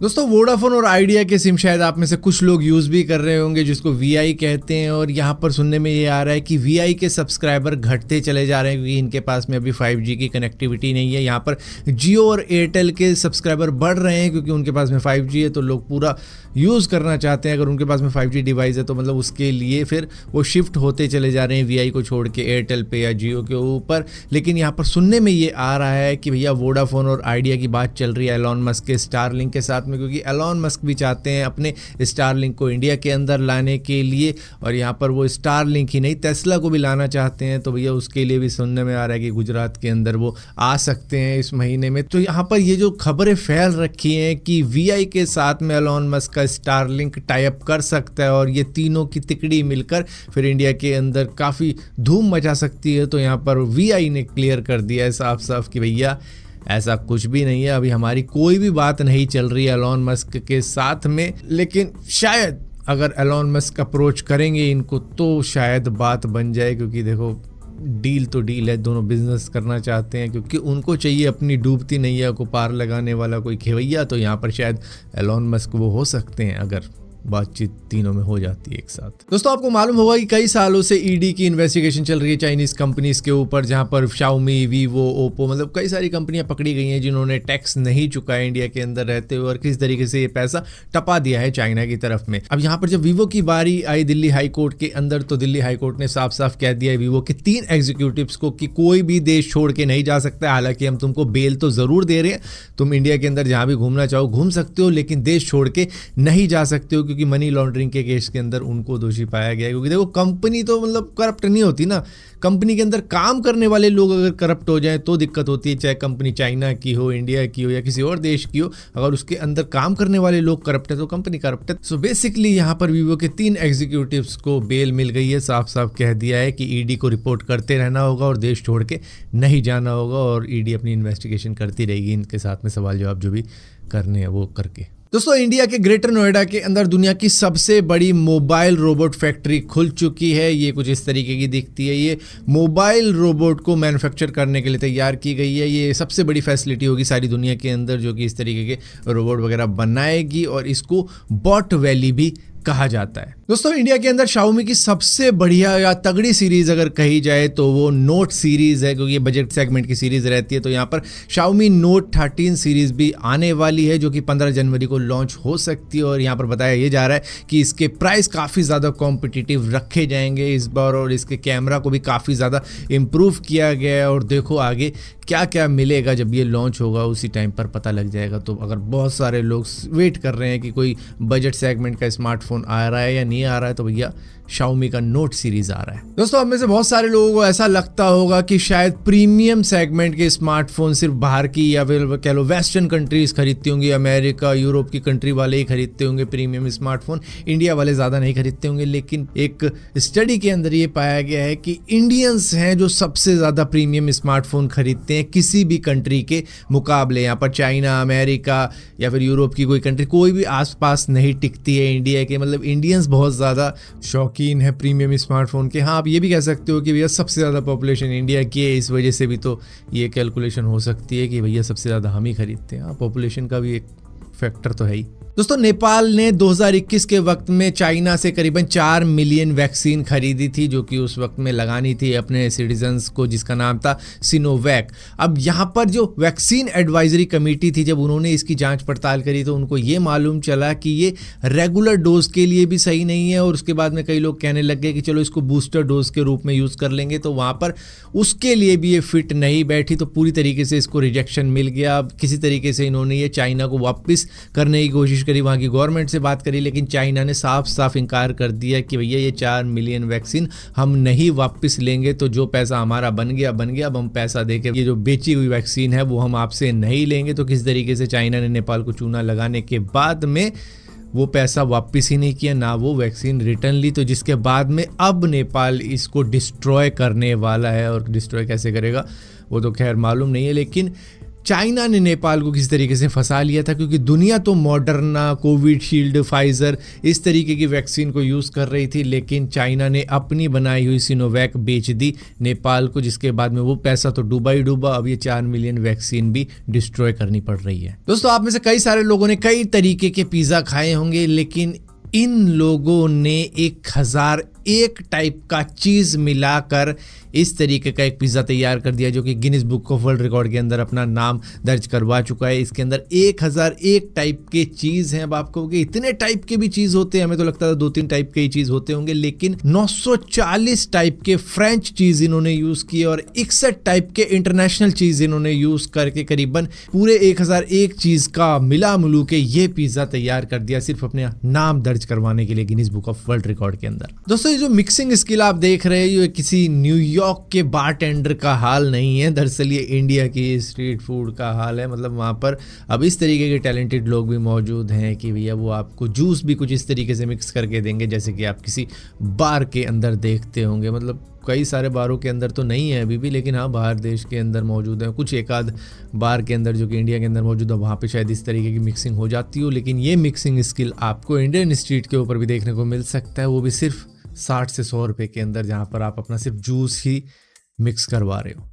दोस्तों वोडाफोन और आइडिया के सिम शायद आप में से कुछ लोग यूज़ भी कर रहे होंगे, जिसको वीआई कहते हैं। और यहाँ पर सुनने में ये आ रहा है कि वीआई के सब्सक्राइबर घटते चले जा रहे हैं क्योंकि इनके पास में अभी 5G की कनेक्टिविटी नहीं है। यहाँ पर जियो और एयरटेल के सब्सक्राइबर बढ़ रहे हैं क्योंकि उनके पास में 5G है, तो लोग पूरा यूज़ करना चाहते हैं। अगर उनके पास में 5G डिवाइस है तो मतलब उसके लिए फिर वो शिफ्ट होते चले जा रहे हैं वीआई को छोड़ के एयरटेल पे या जियो के ऊपर। लेकिन यहाँ पर सुनने में ये आ रहा है कि भैया वोडाफोन और आइडिया की बात चल रही है एलॉन मस्क के स्टारलिंक के साथ में, क्योंकि एलॉन मस्क भी चाहते हैं अपने स्टारलिंक को इंडिया के अंदर लाने के लिए। और यहाँ पर वो स्टारलिंक ही नहीं टेस्ला को भी लाना चाहते हैं, तो भैया उसके लिए भी सुनने में आ रहा है कि गुजरात के अंदर वो आ सकते हैं इस महीने में। तो यहाँ पर ये जो खबरें फैल रखी हैं कि वीआई के साथ में एलॉन मस्क का स्टारलिंक टाई अप कर सकता है और ये तीनों की तिकड़ी मिलकर फिर इंडिया के अंदर काफ़ी धूम मचा सकती है, तो यहाँ पर वीआई ने क्लियर कर दिया है साफ साफ कि भैया ऐसा कुछ भी नहीं है, अभी हमारी कोई भी बात नहीं चल रही है एलॉन मस्क के साथ में। लेकिन शायद अगर एलॉन मस्क अप्रोच करेंगे इनको तो शायद बात बन जाए, क्योंकि देखो डील तो डील है, दोनों बिजनेस करना चाहते हैं क्योंकि उनको चाहिए अपनी डूबती नैया को पार लगाने वाला कोई खेवैया। तो यहाँ पर शायद एलॉन मस्क वो हो सकते हैं अगर बातचीत तीनों में हो जाती है एक साथ। दोस्तों आपको मालूम होगा कि कई सालों से ईडी की इन्वेस्टिगेशन चल रही है चाइनीज कंपनीज के ऊपर, जहां पर शाओमी, वीवो, ओप्पो मतलब कई सारी कंपनियां पकड़ी गई हैं जिन्होंने टैक्स नहीं चुकाया इंडिया के अंदर रहते हुए और किस तरीके से ये पैसा टपा दिया है चाइना की तरफ में। अब यहाँ पर जब वीवो की बारी आई दिल्ली हाई कोर्ट के अंदर, तो दिल्ली हाई कोर्ट ने साफ साफ कह दिया है वीवो के 3 एग्जीक्यूटिव्स को कि कोई भी देश छोड़ के नहीं जा सकता। हालांकि हम तुमको बेल तो जरूर दे रहे हैं, तुम इंडिया के अंदर जहां भी घूमना चाहो घूम सकते हो, लेकिन देश छोड़ के नहीं जा सकते हो, क्योंकि मनी लॉन्ड्रिंग के केस के अंदर उनको दोषी पाया गया है। क्योंकि देखो कंपनी तो मतलब करप्ट नहीं होती ना, कंपनी के अंदर काम करने वाले लोग अगर करप्ट हो जाएं तो दिक्कत होती है, चाहे कंपनी चाइना की हो, इंडिया की हो या किसी और देश की हो। अगर उसके अंदर काम करने वाले लोग करप्ट है तो कंपनी करप्ट है। सो बेसिकली यहाँ पर वीवो के 3 एग्जीक्यूटिव्स को बेल मिल गई है। साफ साफ कह दिया है कि ईडी को रिपोर्ट करते रहना होगा और देश छोड़ के नहीं जाना होगा, और ईडी अपनी इन्वेस्टिगेशन करती रहेगी, इनके साथ में सवाल जवाब जो भी करने हैं वो करके। दोस्तों इंडिया के ग्रेटर नोएडा के अंदर दुनिया की सबसे बड़ी मोबाइल रोबोट फैक्ट्री खुल चुकी है। ये कुछ इस तरीके की दिखती है। ये मोबाइल रोबोट को मैन्युफैक्चर करने के लिए तैयार की गई है। ये सबसे बड़ी फैसिलिटी होगी सारी दुनिया के अंदर जो कि इस तरीके के रोबोट वगैरह बनाएगी, और इसको बॉट वैली भी कहा जाता है। दोस्तों इंडिया के अंदर शाओमी की सबसे बढ़िया या तगड़ी सीरीज अगर कही जाए तो वो नोट सीरीज है, क्योंकि ये बजट सेगमेंट की सीरीज रहती है। तो यहाँ पर शाओमी नोट 13 सीरीज भी आने वाली है जो कि 15 जनवरी को लॉन्च हो सकती है। और यहाँ पर बताया ये जा रहा है कि इसके प्राइस काफ़ी ज़्यादा कॉम्पिटिटिव रखे जाएंगे इस बार, और इसके कैमरा को भी काफ़ी ज़्यादा इम्प्रूव किया गया है। और देखो आगे क्या क्या मिलेगा, जब ये लॉन्च होगा उसी टाइम पर पता लग जाएगा। तो अगर बहुत सारे लोग वेट कर रहे हैं कि कोई बजट सेगमेंट का स्मार्टफोन आ रहा है या नहीं आ रहा है, तो भैया शाओमी का नोट सीरीज आ रहा है। दोस्तों अब में से बहुत सारे लोगों को ऐसा लगता होगा कि शायद प्रीमियम सेगमेंट के स्मार्टफोन सिर्फ बाहर की या फिर कह लो वेस्टर्न कंट्रीज खरीदती होंगी, अमेरिका यूरोप की कंट्री वाले ही खरीदते होंगे प्रीमियम स्मार्टफोन, इंडिया वाले ज़्यादा नहीं खरीदते होंगे। लेकिन एक स्टडी के अंदर ये पाया गया है कि इंडियंस हैं जो सबसे ज़्यादा प्रीमियम स्मार्टफोन खरीदते हैं किसी भी कंट्री के मुकाबले। यहाँ पर चाइना, अमेरिका या फिर यूरोप की कोई कंट्री कोई भी आसपास नहीं टिकती है इंडिया के। मतलब इंडियंस बहुत ज़्यादा शौकीन है प्रीमियम स्मार्टफोन के। हाँ आप ये भी कह सकते हो कि भैया सबसे ज़्यादा पॉपुलेशन इंडिया की है, इस वजह से भी तो ये कैलकुलेशन हो सकती है कि भैया सबसे ज़्यादा हम ही खरीदते हैं। पॉपुलेशन का भी एक फैक्टर तो है ही। दोस्तों नेपाल ने 2021 के वक्त में चाइना से करीबन 4 मिलियन वैक्सीन खरीदी थी, जो कि उस वक्त में लगानी थी अपने सिटीजन्स को, जिसका नाम था सिनोवैक। अब यहाँ पर जो वैक्सीन एडवाइजरी कमेटी थी, जब उन्होंने इसकी जांच पड़ताल करी तो उनको ये मालूम चला कि ये रेगुलर डोज के लिए भी सही नहीं है। और उसके बाद में कई लोग कहने लग गए कि चलो इसको बूस्टर डोज के रूप में यूज़ कर लेंगे, तो वहाँ पर उसके लिए भी ये फिट नहीं बैठी, तो पूरी तरीके से इसको रिजेक्शन मिल गया। अब किसी तरीके से इन्होंने ये चाइना को वापस करने की कोशिश करी, वहाँ की गवर्नमेंट से बात करी, लेकिन चाइना ने साफ साफ इनकार कर दिया कि भैया ये 4 मिलियन वैक्सीन हम नहीं वापस लेंगे। तो जो पैसा हमारा बन गया, अब हम पैसा देके ये जो बेची हुई वैक्सीन है वो हम आपसे नहीं लेंगे। तो किस तरीके से चाइना ने नेपाल को चूना लगाने के बाद में वो पैसा वापस ही नहीं किया, ना वो वैक्सीन रिटर्न ली। तो जिसके बाद में अब नेपाल इसको डिस्ट्रॉय करने वाला है, और डिस्ट्रॉय कैसे करेगा वो तो खैर मालूम नहीं है। लेकिन चाइना ने नेपाल को किसी तरीके से फंसा लिया था, क्योंकि दुनिया तो मॉडर्ना, कोविशील्ड, फाइजर इस तरीके की वैक्सीन को यूज़ कर रही थी, लेकिन चाइना ने अपनी बनाई हुई सिनोवैक बेच दी नेपाल को, जिसके बाद में वो पैसा तो डूबा ही डूबा। अब ये 4 मिलियन वैक्सीन भी डिस्ट्रॉय करनी पड़ रही है। दोस्तों, आप में से कई सारे लोगों ने कई तरीके के पिज़्ज़ा खाए होंगे, लेकिन इन लोगों ने 1001 टाइप का चीज़ मिलाकर इस तरीके का एक पिज़्ज़ा तैयार कर दिया, जो कि Guinness book of world record के अंदर अपना नाम दर्ज करवा चुका है। इसके अंदर 1001 टाइप के चीज़ हैं। अब आप कहोगे इतने टाइप के भी चीज़ होते हैं, हमें तो लगता था 2-3 टाइप के ही चीज़ होते होंगे, लेकिन 940 टाइप के फ्रेंच चीज़ इन्होंने यूज़ किए और 61 टाइप के इंटरनेशनल चीज़ इन्होंने यूज़ करके करीबन पूरे 1001 चीज़ का मिला मिलू के ये पिज़्ज़ा तैयार कर दिया, सिर्फ अपने नाम दर्ज करवाने के लिए Guinness book of world record के अंदर। दोस्तों, ये जो मिक्सिंग स्किल आप देख रहे हैं, ये किसी न्यूयॉर्क के बारटेंडर का हाल नहीं है, दरअसल ये इंडिया की स्ट्रीट फूड का हाल है। मतलब वहाँ पर अब इस तरीके के टैलेंटेड लोग भी मौजूद हैं कि भैया वो आपको जूस भी कुछ इस तरीके से मिक्स करके देंगे, जैसे कि आप किसी बार के अंदर देखते होंगे। मतलब कई सारे बारों के अंदर तो नहीं है अभी भी, लेकिन हाँ, बाहर देश के अंदर मौजूद है। कुछ एक आध बार के अंदर जो कि इंडिया के अंदर मौजूद है, वहाँ पे शायद इस तरीके की मिक्सिंग हो जाती हो, लेकिन ये मिक्सिंग स्किल आपको इंडियन स्ट्रीट के ऊपर भी देखने को मिल सकता है, वो भी सिर्फ 60 से 100 रुपये के अंदर, जहाँ पर आप अपना सिर्फ जूस ही मिक्स करवा रहे हो।